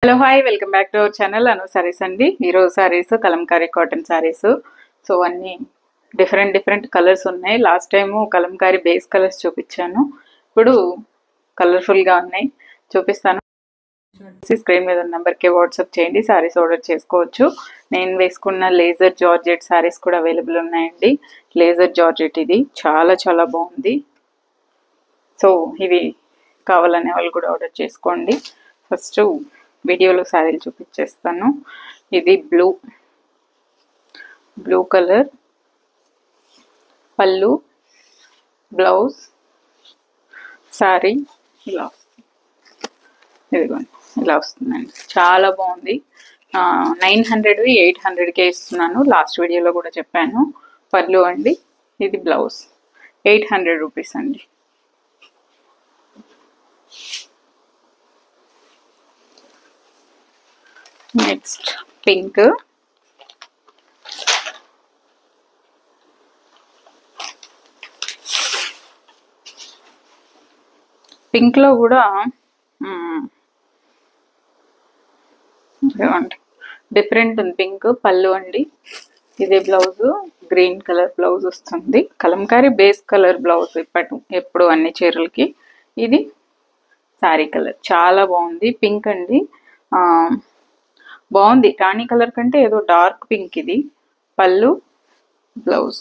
Hello hi welcome back to our channel Anu sarees అండి. ఈరోజు sarees Kalamkari cotton sarees. So అన్నీ డిఫరెంట్ కలర్స్ ఉన్నాయి. Last time Kalamkari base colours చూపించాను, ఇప్పుడు కలర్ఫుల్గా ఉన్నాయి చూపిస్తాను. స్క్రీన్ మీద ఉన్న నెంబర్కి వాట్సాప్ చేయండి, సారీస్ ఆర్డర్ చేసుకోవచ్చు. నేను వేసుకున్న లేజర్ జార్జెట్ సారీస్ కూడా అవైలబుల్ ఉన్నాయండి. లేజర్ జార్జెట్ ఇది చాలా బాగుంది. సో ఇవి కావాలనే వాళ్ళు కూడా ఆర్డర్ చేసుకోండి. ఫస్ట్ వీడియోలో శారీలు చూపించేస్తాను. ఇది బ్లూ కలర్ పళ్ళు, బ్లౌజ్, శారీ ఇలా వస్తుంది. ఇదిగోండి ఇలా వస్తుందండి, చాలా బాగుంది. 900 800కే ఇస్తున్నాను. లాస్ట్ వీడియోలో కూడా చెప్పాను. పళ్ళు అండి, ఇది బ్లౌజ్ 800 రూపీస్ అండి. నెక్స్ట్ పింక్, పింక్లో కూడా డిఫరెంట్ ఉంది. పింక్ పళ్ళు అండి, ఇదే బ్లౌజ్ గ్రీన్ కలర్ బ్లౌజ్ వస్తుంది. కలంకారీ బేస్ కలర్ బ్లౌజ్ ఎప్పుడు అన్ని చీరలకి. ఇది శారీ కలర్ చాలా బాగుంది. పింక్ అండి, బాగుంది. రాణి కలర్ కంటే ఏదో డార్క్ పింక్ ఇది. పళ్ళు, బ్లౌజ్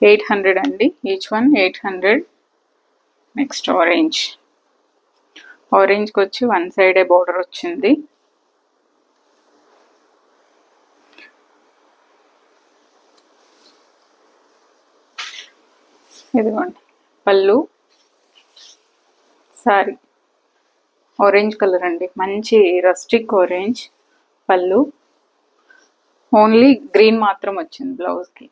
800 అండి, ఈచ్ వన్ 800. నెక్స్ట్ ఆరెంజ్కి వచ్చి వన్ సైడే బోర్డర్ వచ్చింది. ఇదిగోండి పళ్ళు, సారీ ఆరెంజ్ కలర్ అండి, మంచి రస్టిక్ ఆరెంజ్. పళ్ళు ఓన్లీ గ్రీన్ మాత్రం వచ్చింది బ్లౌజ్కి.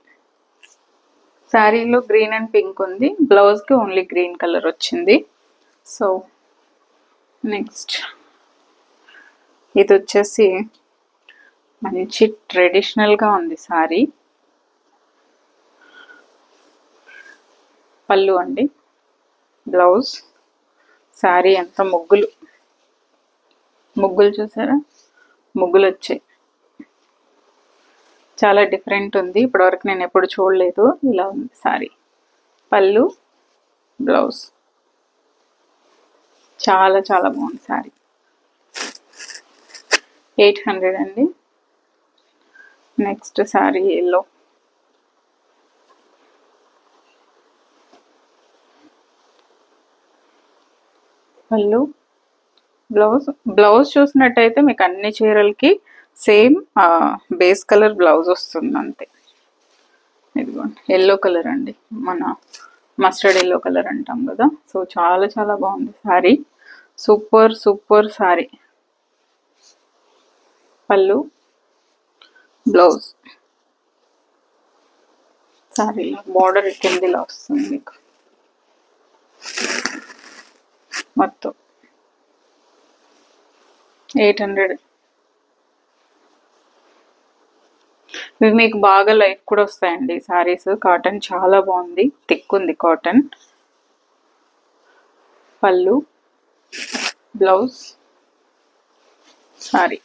శారీలో గ్రీన్ అండ్ పింక్ ఉంది, బ్లౌజ్కి ఓన్లీ గ్రీన్ కలర్ వచ్చింది. సో నెక్స్ట్ ఇది వచ్చేసి మంచి ట్రెడిషనల్గా ఉంది శారీ. పళ్ళు అండి, బ్లౌజ్, శారీ అంతా ముగ్గులు చూసారా, ముగ్గులు వచ్చాయి. చాలా డిఫరెంట్ ఉంది, ఇప్పటివరకు నేను ఎప్పుడు చూడలేదు. ఇలా ఉంది శారీ. పళ్ళు, బ్లౌజ్ చాలా బాగుంది శారీ. 800 అండి. నెక్స్ట్ శారీ ఎల్లో, పళ్ళు, బ్లౌజ్ చూసినట్టయితే మీకు అన్ని చీరలకి సేమ్ బేస్ కలర్ బ్లౌజ్ వస్తుంది అంతే. ఇదిగోండి ఎల్లో కలర్ అండి, మన మస్టర్డ్ ఎల్లో కలర్ అంటాం కదా. సో చాలా బాగుంది శారీ, సూపర్ శారీ. పళ్ళు, బ్లౌజ్, శారీ బార్డర్ కిందిలా వస్తుంది మీకు మొత్తం. 800. ఇవి మీకు బాగా లైఫ్ కూడా వస్తాయండి సారీస్. కాటన్ చాలా బాగుంది, థిక్ ఉంది కాటన్. పళ్ళు, బ్లౌజ్, సారీ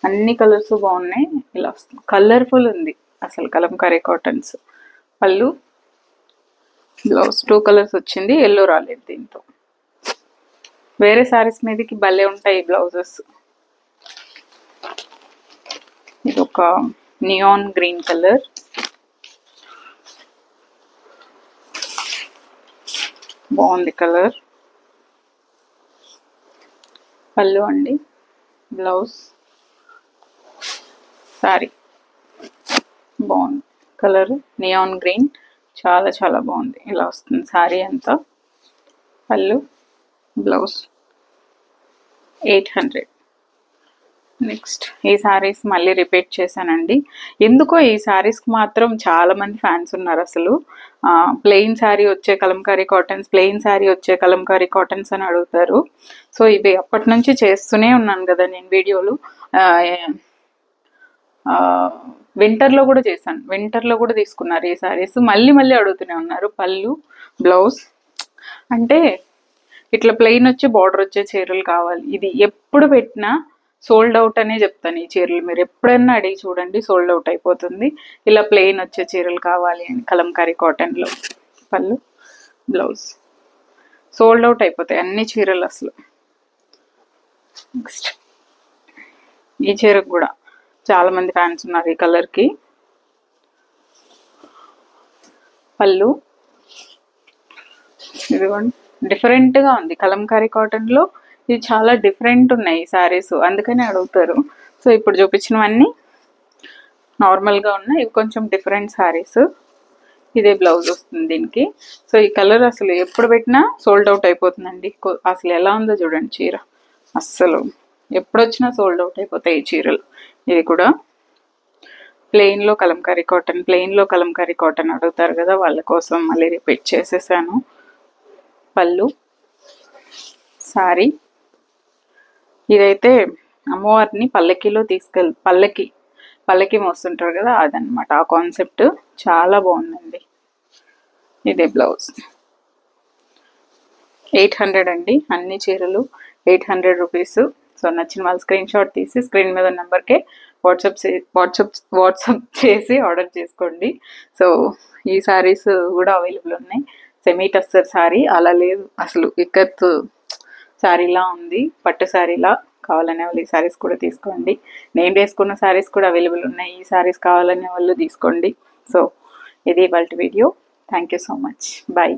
అన్ని కలర్స్ బాగున్నాయి. ఇలా వస్తుంది, కలర్ఫుల్ ఉంది అసలు కలంకారీ కాటన్స్. పళ్ళు, బ్లౌజ్ 2 కలర్స్ వచ్చింది, ఎల్లో రాలేదు దీంతో. వేరే సారీస్ మీదకి భలే ఉంటాయి బ్లౌజెస్. ఇది ఒక నియాన్ గ్రీన్ కలర్, బాగుంది కలర్. పళ్ళు అండి, బ్లౌజ్, సారీ బాగుంది కలర్ నియాన్ గ్రీన్, చాలా బాగుంది. ఇలా వస్తుంది సారీ అంతా. పళ్ళు, బ్లౌజ్ 800. నెక్స్ట్ ఈ సారీస్ మళ్ళీ రిపీట్ చేశానండి. ఎందుకో ఈ సారీస్కి మాత్రం చాలా మంది ఫ్యాన్స్ ఉన్నారు అసలు. ప్లెయిన్ శారీ వచ్చే కలంకారీ కాటన్స్, ప్లెయిన్ శారీ వచ్చే కలంకారీ కాటన్స్ అని అడుగుతారు. సో ఇవి అప్పటి నుంచి చేస్తూనే ఉన్నాను కదా నేను వీడియోలు. వింటర్లో కూడా చేశాను, వింటర్లో కూడా తీసుకున్నారు ఈ సారీస్. మళ్ళీ అడుగుతూనే ఉన్నారు. పళ్ళు, బ్లౌజ్ అంటే ఇట్లా ప్లెయిన్ వచ్చి బార్డర్ వచ్చే చీరలు కావాలి. ఇది ఎప్పుడు పెట్టినా సోల్డ్ అవుట్ అనే చెప్తాను. ఈ చీరలు మీరు ఎప్పుడైనా అడిగి చూడండి, సోల్డ్ అవుట్ అయిపోతుంది. ఇలా ప్లెయిన్ వచ్చే చీరలు కావాలి అని కలంకారీ కాటన్లో. పళ్ళు, బ్లౌజ్ సోల్డ్ అవుట్ అయిపోతాయి అన్ని చీరలు అసలు. నెక్స్ట్ ఈ చీరకు కూడా చాలా మంది ఫ్యాన్స్ ఉన్నారు ఈ కలర్కి. పళ్ళు ఇదిగోండి, డిఫరెంట్గా ఉంది కలంకారీ కాటన్లో. ఇది చాలా డిఫరెంట్ ఉన్నాయి శారీస్, అందుకని అడుగుతారు. సో ఇప్పుడు చూపించినవన్నీ నార్మల్గా ఉన్నాయి, ఇవి కొంచెం డిఫరెంట్ శారీస్. ఇదే బ్లౌజ్ వస్తుంది దీనికి. సో ఈ కలర్ అసలు ఎప్పుడు పెట్టినా సోల్డ్ అవుట్ అయిపోతుందండి. అసలు ఎలా ఉందో చూడండి చీర, అస్సలు ఎప్పుడు వచ్చినా సోల్డ్ అవుట్ అయిపోతాయి ఈ చీరలు. ఇది కూడా ప్లెయిన్లో కలంకారీ కాటన్, ప్లెయిన్లో కలంకారీ కాటన్ అడుగుతారు కదా, వాళ్ళ కోసం మళ్ళీ రిపీట్ చేసేసాను. పళ్ళు, సారీ. ఇదైతే అమ్మవారిని పల్లకిలో పల్లకి మోస్తుంటారు కదా, అదనమాట ఆ కాన్సెప్ట్. చాలా బాగుందండి. ఇదే బ్లౌజ్. 800 అండి, అన్ని చీరలు 800 రూపీస్. సో నచ్చిన వాళ్ళు స్క్రీన్ షాట్ తీసి స్క్రీన్ మీద నెంబర్కే వాట్సాప్ చేసి ఆర్డర్ చేసుకోండి. సో ఈ శారీస్ కూడా అవైలబుల్ ఉన్నాయి. సెమీ టస్సర్ శారీ అలా లేదు, అసలు ఇక్కత్ శారీలా ఉంది, పట్టు శారీలా. కావాలనే వాళ్ళు ఈ శారీస్ కూడా తీసుకోండి. నేను వేసుకున్న శారీస్ కూడా అవైలబుల్ ఉన్నాయి, ఈ శారీస్ కావాలనే వాళ్ళు తీసుకోండి. సో ఇది ఇవాళ video. Thank you so much. Bye.